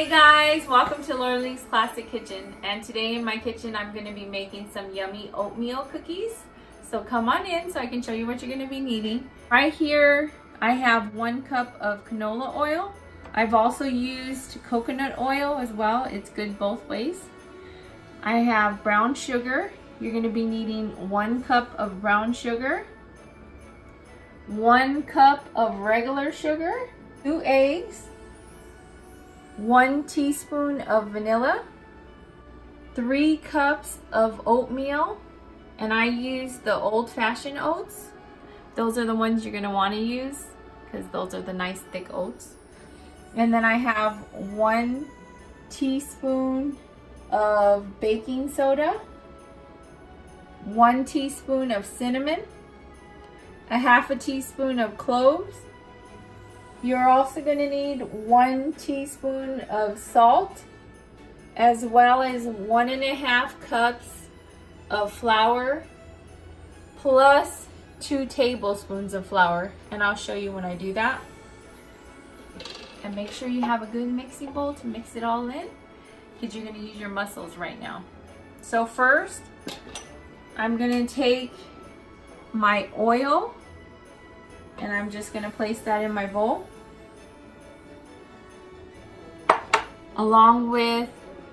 Hey guys, welcome to Lorelai's Classic Kitchen, and today in my kitchen I'm going to be making some yummy oatmeal cookies. So come on in so I can show you what you're going to be needing. Right here I have 1 cup of canola oil. I've also used coconut oil as well. It's good both ways. I have brown sugar. You're going to be needing 1 cup of brown sugar, 1 cup of regular sugar, 2 eggs, 1 teaspoon of vanilla, 3 cups of oatmeal, and I use the old-fashioned oats. Those are the ones you're going to want to use because those are the nice thick oats. And then I have 1 teaspoon of baking soda, 1 teaspoon of cinnamon, a 1/2 teaspoon of cloves. You're also going to need 1 teaspoon of salt, as well as 1.5 cups of flour, plus 2 tablespoons of flour. And I'll show you when I do that. And make sure you have a good mixing bowl to mix it all in, because you're going to use your muscles right now. So first, I'm going to take my oil and I'm just going to place that in my bowl, along with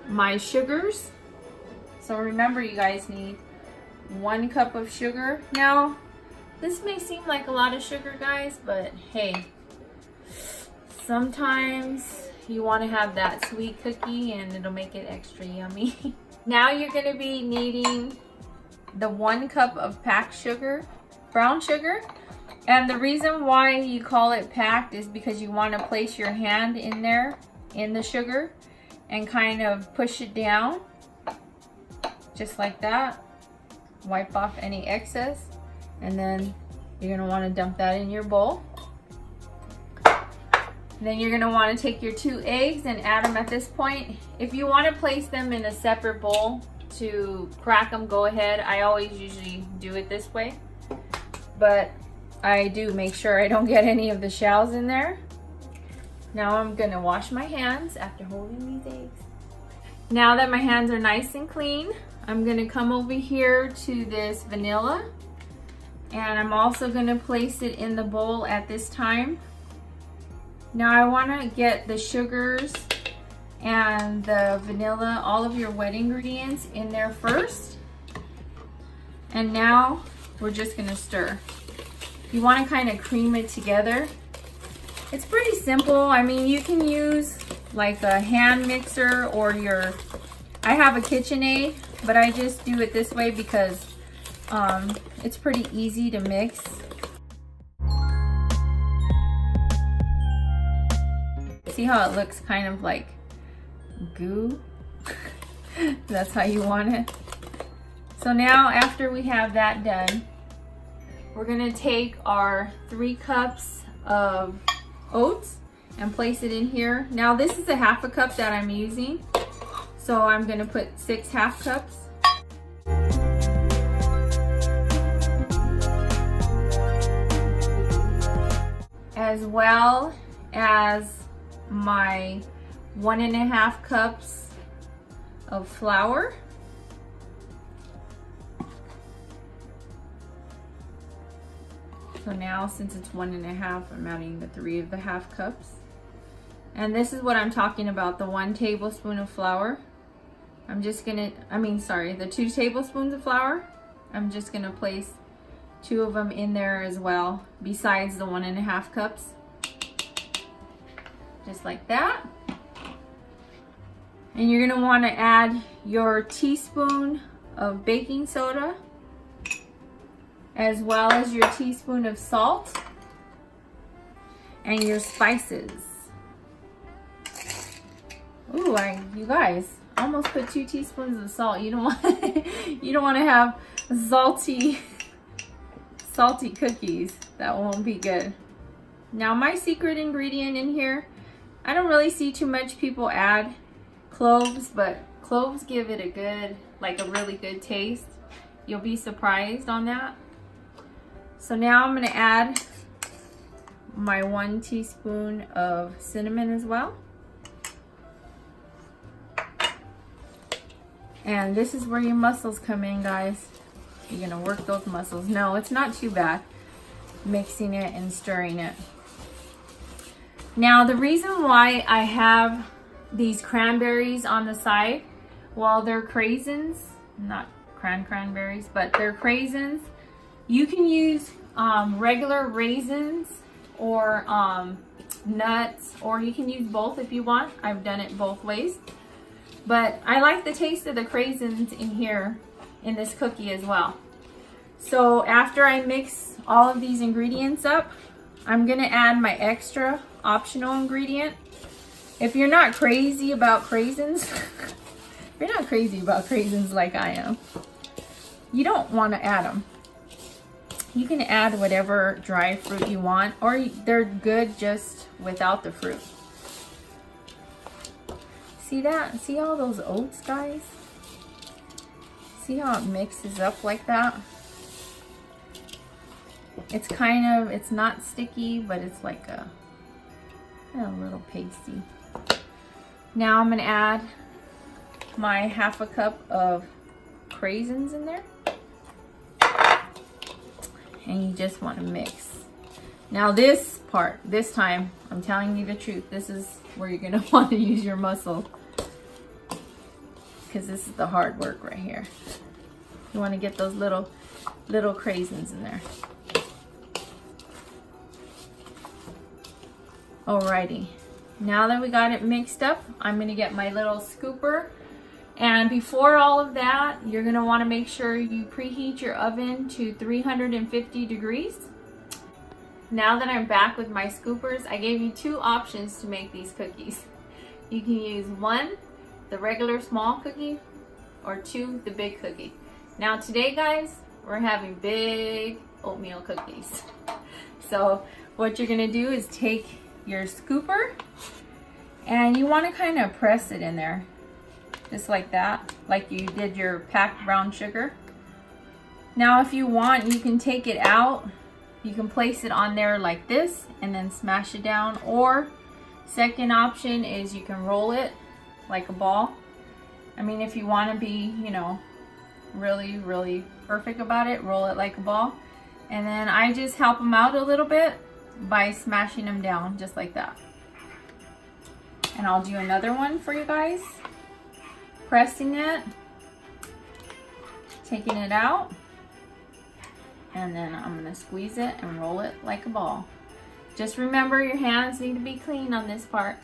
my sugars. So remember, you guys need 1 cup of sugar. Now, this may seem like a lot of sugar, guys, but hey, sometimes you want to have that sweet cookie and it'll make it extra yummy. Now you're going to be needing the 1 cup of packed sugar, brown sugar. And the reason why you call it packed is because you want to place your hand in there, in the sugar, and kind of push it down, just like that. Wipe off any excess, and then you're going to want to dump that in your bowl. Then you're going to want to take your 2 eggs and add them at this point. If you want to place them in a separate bowl to crack them, go ahead. I always usually do it this way, but I do make sure I don't get any of the shells in there. Now I'm going to wash my hands after holding these eggs. Now that my hands are nice and clean, I'm going to come over here to this vanilla, and I'm also going to place it in the bowl at this time. Now I want to get the sugars and the vanilla, all of your wet ingredients, in there first. And now we're just going to stir. You want to kind of cream it together. It's pretty simple. I mean, you can use like a hand mixer or I have a KitchenAid, but I just do it this way because it's pretty easy to mix. See how it looks kind of like goo? That's how you want it. So now, after we have that done, we're gonna take our 3 cups of oats and place it in here. Now this is a 1/2 cup that I'm using, so I'm gonna put 6 1/2 cups. As well as my 1.5 cups of flour. So now, since it's 1.5, I'm adding the 3 of the 1/2 cups. And this is what I'm talking about, the 1 tablespoon of flour. I'm just gonna, the 2 tablespoons of flour. I'm just gonna place 2 of them in there as well, besides the 1.5 cups. Just like that. And you're gonna wanna add your teaspoon of baking soda, as well as your teaspoon of salt and your spices. Ooh, you guys, almost put 2 teaspoons of salt. You don't want to have salty cookies. That won't be good. Now my secret ingredient in here, I don't really see too much people add cloves, but cloves give it a really good taste. You'll be surprised on that. So now I'm going to add my 1 teaspoon of cinnamon as well. And this is where your muscles come in, guys. You're gonna work those muscles. No, it's not too bad mixing it and stirring it. Now, the reason why I have these cranberries on the side, well, they're Craisins, not cranberries, but they're Craisins. You can use regular raisins or nuts, or you can use both if you want. I've done it both ways. But I like the taste of the Craisins in here in this cookie as well. So after I mix all of these ingredients up, I'm gonna add my extra optional ingredient. If you're not crazy about Craisins, if you're not crazy about Craisins like I am, you don't want to add them. You can add whatever dry fruit you want, or they're good just without the fruit. See that? See all those oats, guys? See how it mixes up like that? It's kind of, it's not sticky, but it's like a little pasty. Now I'm gonna add my half a cup of Craisins in there. And you just want to mix. Now this part, this time, I'm telling you the truth, this is where you're gonna want to use your muscle, because this is the hard work right here. You want to get those little Craisins in there. Alrighty, now that we got it mixed up, I'm gonna get my little scooper. And before all of that, you're gonna wanna make sure you preheat your oven to 350 degrees. Now that I'm back with my scoopers, I gave you two options to make these cookies. You can use one, the regular small cookie, or two, the big cookie. Now today, guys, we're having big oatmeal cookies. So what you're gonna do is take your scooper and you wanna kind of press it in there. Just like that, like you did your packed brown sugar. Now if you want, you can take it out. You can place it on there like this and then smash it down. Or second option is you can roll it like a ball. I mean, if you want to be, you know, really perfect about it, roll it like a ball. And then I just help them out a little bit by smashing them down just like that. And I'll do another one for you guys. Pressing it, taking it out, and then I'm gonna squeeze it and roll it like a ball. Just remember, your hands need to be clean on this part.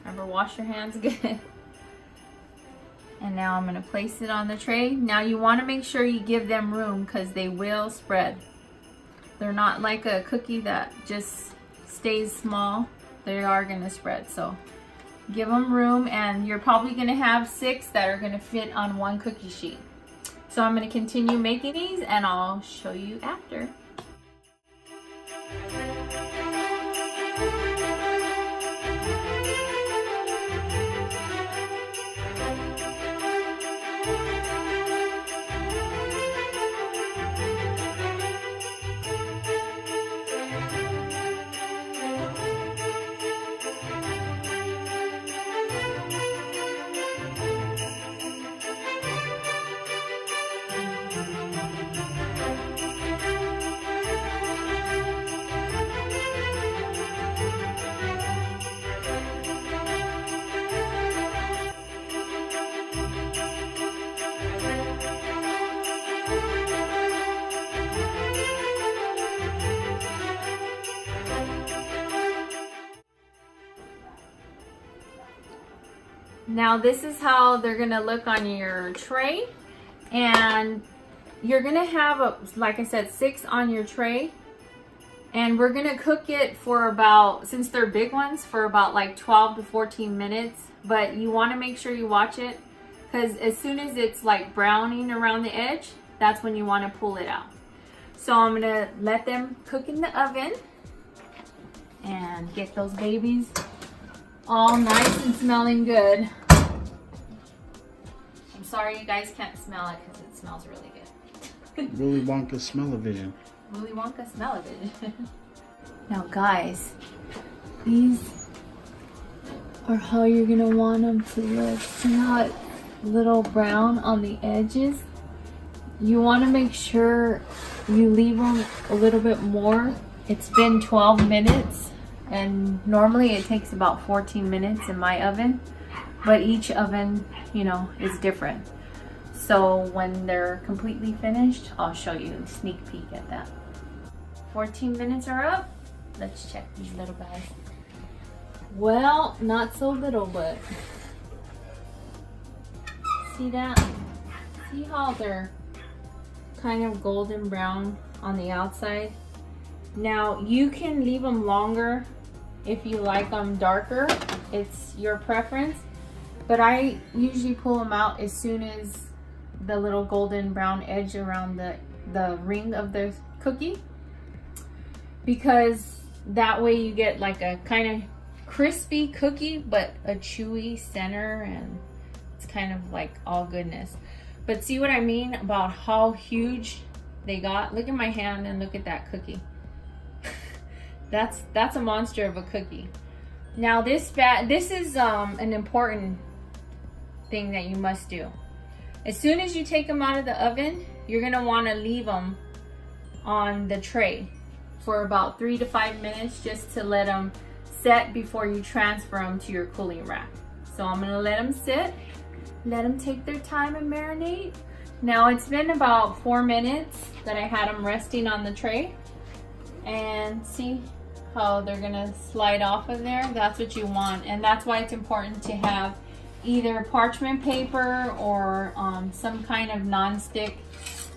Remember, wash your hands good. And now I'm gonna place it on the tray. Now you wanna make sure you give them room, because they will spread. They're not like a cookie that just stays small. They are gonna spread, so give them room, and you're probably gonna have 6 that are gonna fit on one cookie sheet. So I'm gonna continue making these and I'll show you after. Now this is how they're gonna look on your tray, and you're gonna have, like I said, 6 on your tray, and we're gonna cook it for about, since they're big ones, for about like 12 to 14 minutes. But you want to make sure you watch it, because as soon as it's like browning around the edge, that's when you want to pull it out. So I'm gonna let them cook in the oven and get those babies all nice and smelling good. I'm sorry you guys can't smell it because it smells really good. Willy Wonka smell-o-vision. Willy Wonka smell-o-vision. Now guys, these are how you're gonna want them to look. See how little brown on the edges, you want to make sure you leave them a little bit more. It's been 12 minutes and normally it takes about 14 minutes in my oven, but each oven, you know, is different. So when they're completely finished, I'll show you a sneak peek at that. 14 minutes are up. Let's check these little guys. Well, not so little, but see that? See how they're kind of golden brown on the outside? Now you can leave them longer if you like them darker. It's your preference, but I usually pull them out as soon as the little golden brown edge around the ring of the cookie, because that way you get like a kind of crispy cookie but a chewy center, and it's kind of like all goodness. But see what I mean about how huge they got? Look at my hand and look at that cookie. That's a monster of a cookie. Now this is an important thing that you must do. As soon as you take them out of the oven, you're gonna wanna leave them on the tray for about 3 to 5 minutes just to let them set before you transfer them to your cooling rack. So I'm gonna let them sit, let them take their time and marinate. Now it's been about 4 minutes that I had them resting on the tray, and see how they're gonna slide off of there? That's what you want, and that's why it's important to have either parchment paper or some kind of non-stick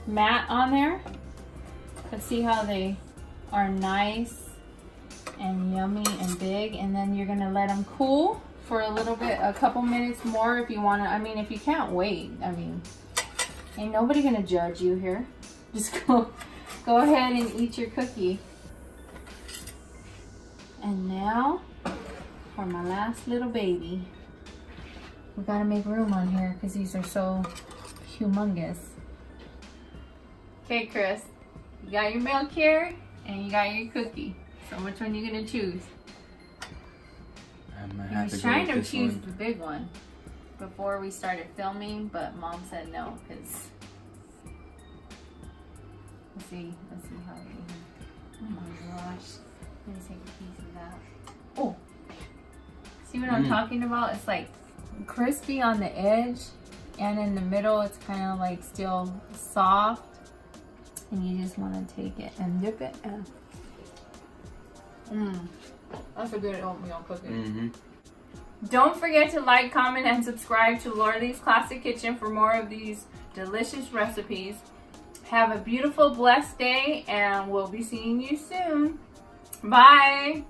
mat on there. Let's see how they are nice and yummy and big. And then you're gonna let them cool for a little bit, a couple minutes more if you wanna. I mean, if you can't wait, I mean, ain't nobody gonna judge you here. Just go ahead and eat your cookie. And now for my last little baby. We gotta make room on here because these are so humongous. Okay, Chris, you got your milk here and you got your cookie. So which one are you gonna choose? I was trying to choose the big one before we started filming, but Mom said no because let's see how they. Oh my gosh! Let me take a piece of that. Oh, see what I'm talking about? It's like crispy on the edge, and in the middle it's kind of like still soft, and you just want to take it and dip it in. That's a good oatmeal cookie. Don't forget to like, comment, and subscribe to Lauralee's Classic Kitchen for more of these delicious recipes. Have a beautiful, blessed day, and we'll be seeing you soon. Bye!